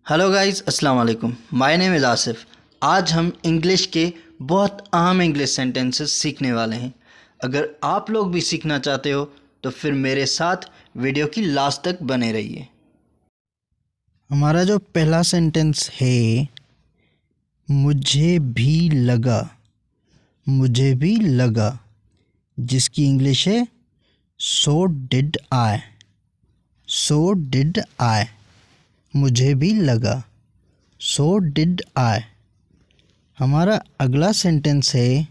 Hello guys, अस्सलाम वालेकुम। My name is Asif. आज हम इंग्लिश के बहुत अहम इंग्लिश सेंटेंसेस सीखने वाले हैं। अगर आप लोग भी सीखना चाहते हो तो फिर मेरे साथ वीडियो की लास्ट तक बने रहिए। हमारा जो पहला सेंटेंस है, मुझे भी लगा। मुझे भी लगा, जिसकी इंग्लिश है so did I. So did I, मुझे भी लगा। So did I. हमारा अगला सेंटेंस है,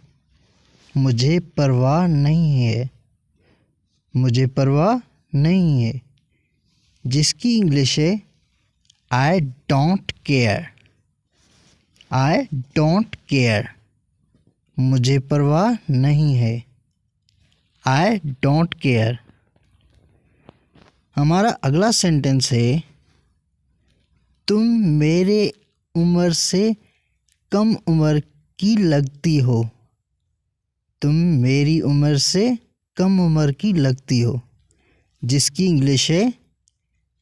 मुझे परवाह नहीं है। मुझे परवाह नहीं है, जिसकी इंग्लिश है I don't care. I don't care, मुझे परवाह नहीं है। I don't care. हमारा अगला सेंटेंस है, तुम मेरे उम्र से कम उम्र की लगती हो। तुम मेरी उम्र से कम उम्र की लगती हो, जिसकी इंग्लिश है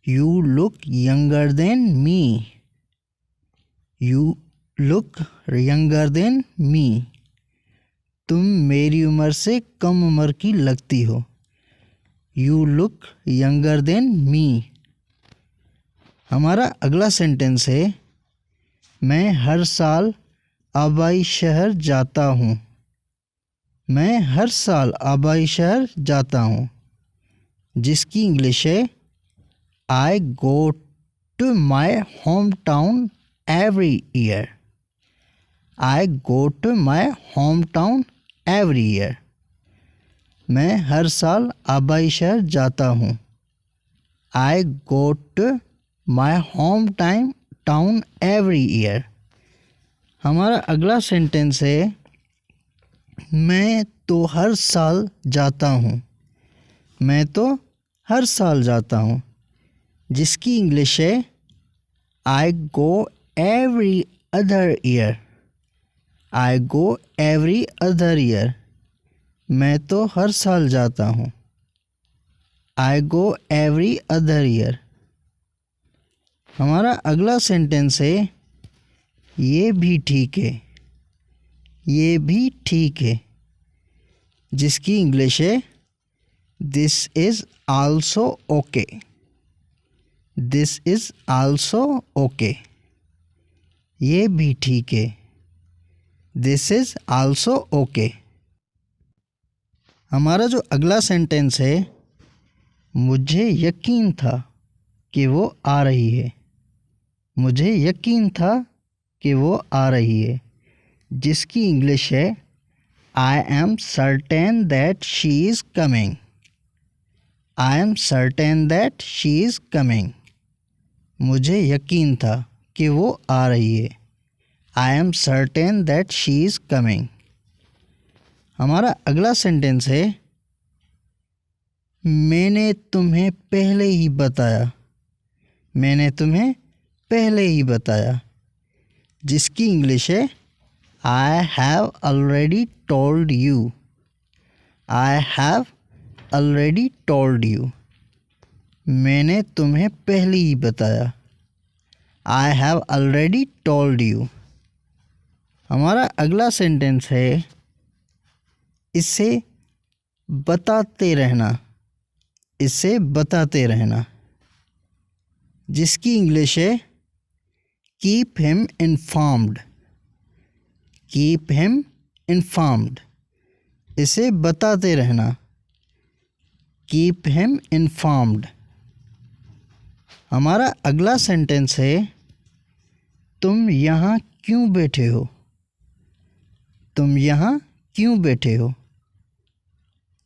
you look younger than me. You look younger than me, तुम मेरी उम्र से कम उम्र की लगती हो। You look younger than me. हमारा अगला सेंटेंस है, मैं हर साल आबाई शहर जाता हूँ। मैं हर साल आबाई शहर जाता हूँ, जिसकी इंग्लिश है I go to my home town every year. I go to my home town every year, मैं हर साल आबाई शहर जाता हूँ। I go to my home town every year. हमारा अगला सेंटेंस है, मैं तो हर साल जाता हूँ। मैं तो हर साल जाता हूँ, जिसकी इंग्लिश है I go every other year. I go every other year, मैं तो हर साल जाता हूँ। I go every other year. हमारा अगला सेंटेंस है, ये भी ठीक है। ये भी ठीक है, जिसकी इंग्लिश है this is also okay. This is also okay, ये भी ठीक है। This is also okay. हमारा जो अगला सेंटेंस है, मुझे यकीन था कि वो आ रही है। मुझे यकीन था कि वो आ रही है, जिसकी इंग्लिश है I am certain that she is coming. I am certain that she is coming, मुझे यकीन था कि वो आ रही है। I am certain that she is coming. हमारा अगला सेंटेंस है, मैंने तुम्हें पहले ही बताया। मैंने तुम्हें पहले ही बताया, जिसकी इंग्लिश है I have already told you. I have already told you, मैंने तुम्हें पहले ही बताया। I have already told you. हमारा अगला सेंटेंस है, इसे बताते रहना। इसे बताते रहना, जिसकी इंग्लिश है keep him informed. Keep him informed, इसे बताते रहना। Keep him informed. हमारा अगला सेंटेंस है, तुम यहाँ क्यों बैठे हो। तुम यहाँ क्यों बैठे हो,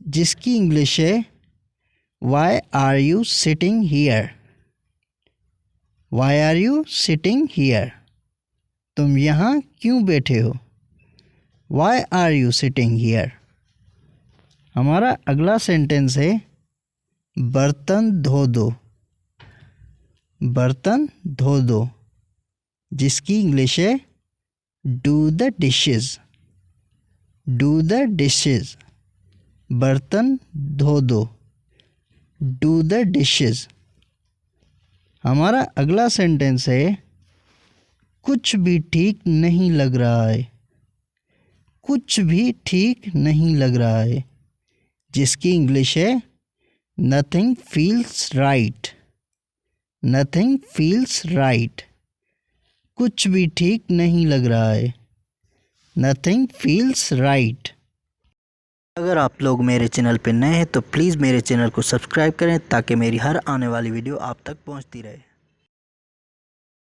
जिसकी इंग्लिश है why are you sitting here. Why are you sitting here, तुम यहाँ क्यों बैठे हो। Why are you sitting here. हमारा अगला सेंटेंस है, बर्तन धो दो। बर्तन धो दो, जिसकी इंग्लिश है do the dishes. Do the dishes, बर्तन धो दो। Do the dishes. हमारा अगला सेंटेंस है, कुछ भी ठीक नहीं लग रहा है। कुछ भी ठीक नहीं लग रहा है, जिसकी इंग्लिश है nothing feels right. Nothing feels right. कुछ भी ठीक नहीं लग रहा है। Nothing feels right. अगर आप लोग मेरे चैनल पर नए हैं तो प्लीज़ मेरे चैनल को सब्सक्राइब करें ताकि मेरी हर आने वाली वीडियो आप तक पहुंचती रहे।